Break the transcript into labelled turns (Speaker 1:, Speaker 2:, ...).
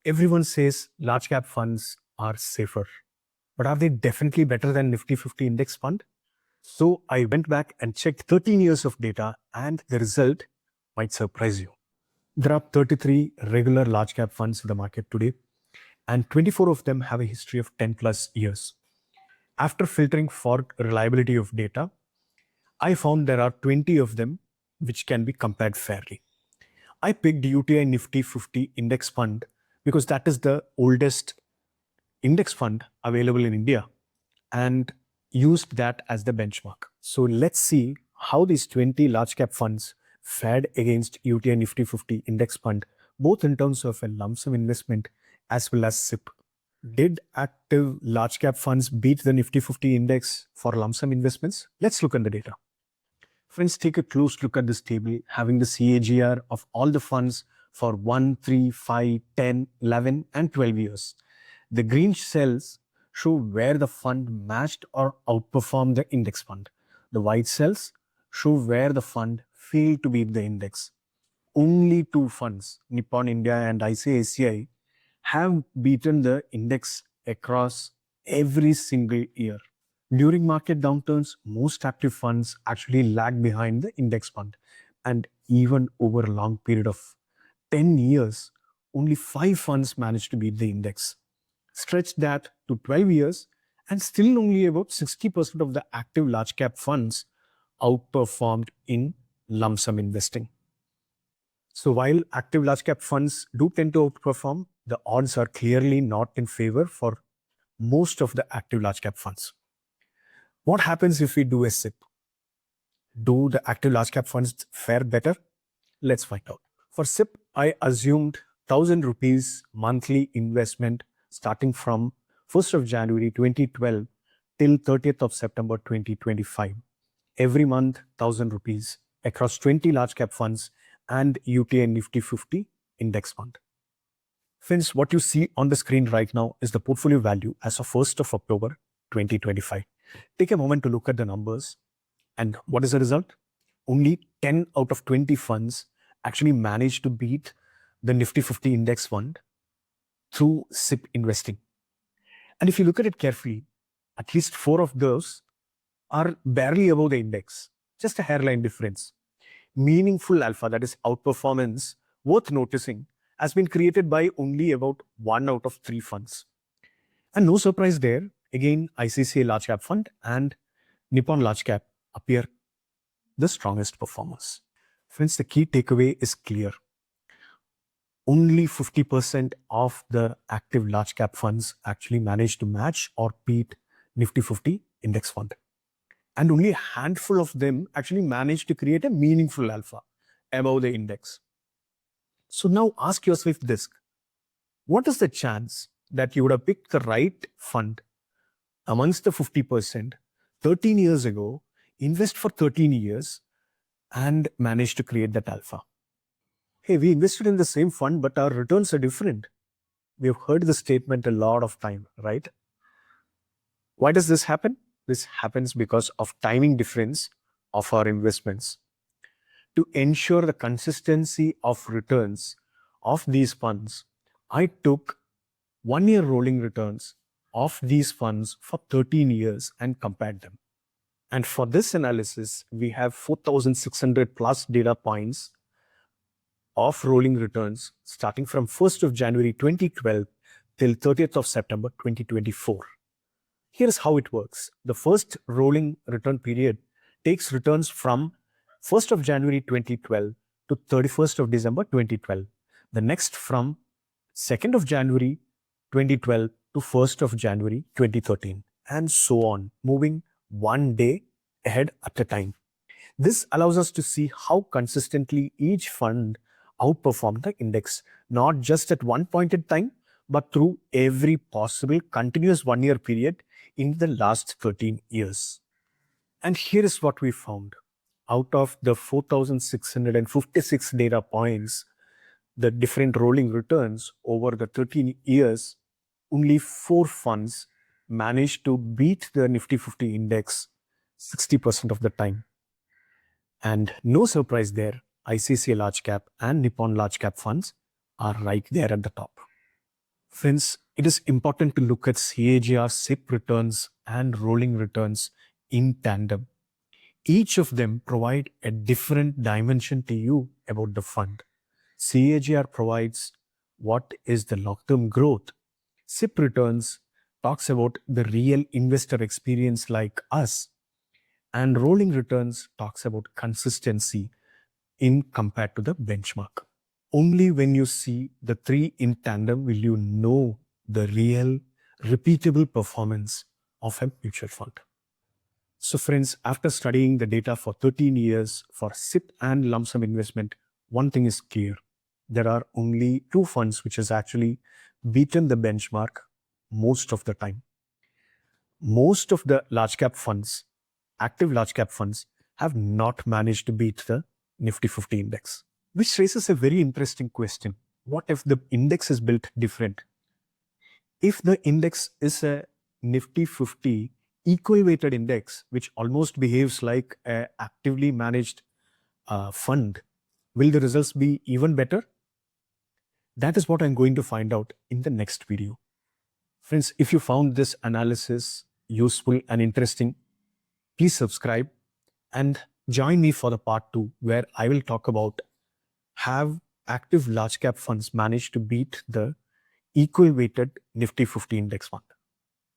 Speaker 1: Everyone says large cap funds are safer, but are they definitely better than Nifty 50 index fund? So I went back and checked 13 years of data, and the result might surprise you. There are 33 regular large cap funds in the market today, and 24 of them have a history of 10 plus years. After filtering for reliability of data, I found there are 20 of them which can be compared fairly. I picked UTI Nifty 50 index fund because that is the oldest index fund available in India and used that as the benchmark. So let's see how these 20 large cap funds fared against UTI Nifty 50 index fund, both in terms of a lump sum investment as well as SIP. Did active large cap funds beat the Nifty 50 index for lump sum investments? Let's look at the data. Friends, take a close look at this table having the CAGR of all the funds for 1, 3, 5, 10, 11 and 12 years. The green cells show where the fund matched or outperformed the index fund. The white cells show where the fund failed to beat the index. Only two funds, Nippon India and ICICI, have beaten the index across every single year. During market downturns, most active funds actually lag behind the index fund. And even over a long period of 10 years, only 5 funds managed to beat the index. Stretch that to 12 years, and still only about 60% of the active large cap funds outperformed in lump sum investing. So while active large cap funds do tend to outperform, the odds are clearly not in favor for most of the active large cap funds. What happens if we do a SIP? Do the active large cap funds fare better? Let's find out. For SIP, I assumed 1000 rupees monthly investment starting from 1st of January 2012 till 30th of September 2025. Every month, 1000 rupees across 20 large cap funds and UTI Nifty 50 index fund. Friends, what you see on the screen right now is the portfolio value as of 1st of October 2025. Take a moment to look at the numbers. And what is the result? Only 10 out of 20 funds actually managed to beat the Nifty 50 index fund through SIP investing. And if you look at it carefully, at least 4 of those are barely above the index, just a hairline difference. Meaningful alpha, that is outperformance, worth noticing, has been created by only about 1 out of 3 funds. And no surprise there, again, ICICI Large Cap Fund and Nippon Large Cap appear the strongest performers. Friends, the key takeaway is clear. Only 50% of the active large cap funds actually manage to match or beat Nifty 50 index fund. And only a handful of them actually manage to create a meaningful alpha above the index. So now ask yourself this. What is the chance that you would have picked the right fund amongst the 50% 13 years ago, invest for 13 years and manage to create that alpha? Hey, we invested in the same fund, but our returns are different. We have heard the statement a lot of time, right? Why does this happen? This happens because of timing difference of our investments. To ensure the consistency of returns of these funds, I took 1-year rolling returns of these funds for 13 years and compared them. And for this analysis, we have 4,600 plus data points of rolling returns starting from 1st of January 2012 till 30th of September 2024. Here's how it works. The first rolling return period takes returns from 1st of January 2012 to 31st of December 2012. The next from 2nd of January 2012 to 1st of January 2013, and so on, moving one day ahead at a time. This allows us to see how consistently each fund outperformed the index, not just at one point in time, but through every possible continuous 1-year period in the last 13 years. And here is what we found. Out of the 4,656 data points, the different rolling returns over the 13 years, only 4 funds managed to beat the Nifty 50 index 60% of the time. And no surprise there, ICICI Large Cap and Nippon Large Cap funds are right there at the top. Friends, it is important to look at CAGR, SIP returns, and rolling returns in tandem. Each of them provide a different dimension to you about the fund. CAGR provides what is the long-term growth. SIP returns talks about the real investor experience like us. And rolling returns talks about consistency in compared to the benchmark. Only when you see the three in tandem will you know the real repeatable performance of a mutual fund. So friends, after studying the data for 13 years for SIP and lump sum investment, one thing is clear. There are only two funds which has actually beaten the benchmark most of the time. Most of the large cap funds, active large cap funds, have not managed to beat the Nifty 50 index, which raises a very interesting question. What if the index is built different? If the index is a Nifty 50 equal weighted index, which almost behaves like an actively managed fund, will the results be even better? That is what I'm going to find out in the next video. Friends, if you found this analysis useful and interesting, please subscribe and join me for the part 2, where I will talk about have active large cap funds managed to beat the equal weighted Nifty 50 index fund.